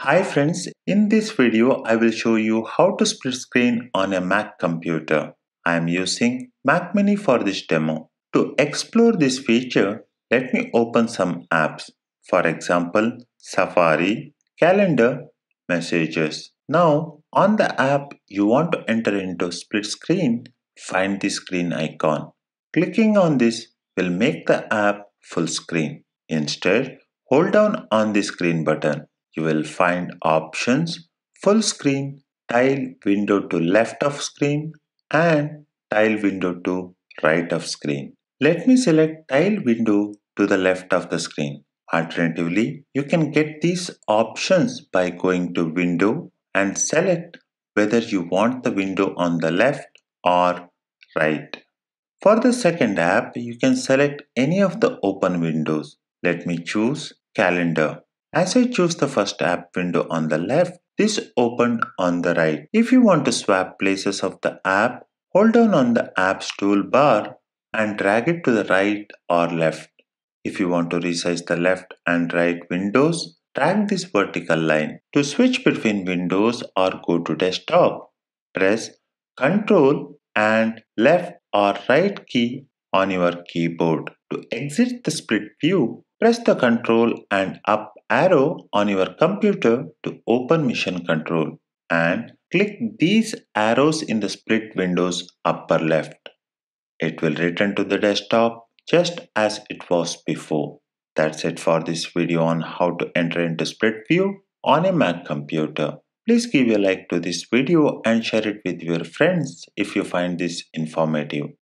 Hi friends, in this video I will show you how to split screen on a Mac computer. I am using Mac Mini for this demo. To explore this feature, let me open some apps. For example, Safari, Calendar, Messages. Now, on the app you want to enter into split screen, find the screen icon. Clicking on this will make the app full screen. Instead, hold down on the screen button. You will find options, full screen, tile window to left of screen and tile window to right of screen. Let me select tile window to the left of the screen. Alternatively, you can get these options by going to window and select whether you want the window on the left or right. For the second app, you can select any of the open windows. Let me choose Calendar. As I choose the first app window on the left, this opened on the right. If you want to swap places of the app, hold down on the app's toolbar and drag it to the right or left. If you want to resize the left and right windows, drag this vertical line. To switch between windows or go to desktop, press Ctrl and left or right key on your keyboard. To exit the split view, press the Ctrl and up arrow on your computer to open Mission Control and click these arrows in the split window's upper left. It will return to the desktop just as it was before. That's it for this video on how to enter into split view on a Mac computer. Please give a like to this video and share it with your friends if you find this informative.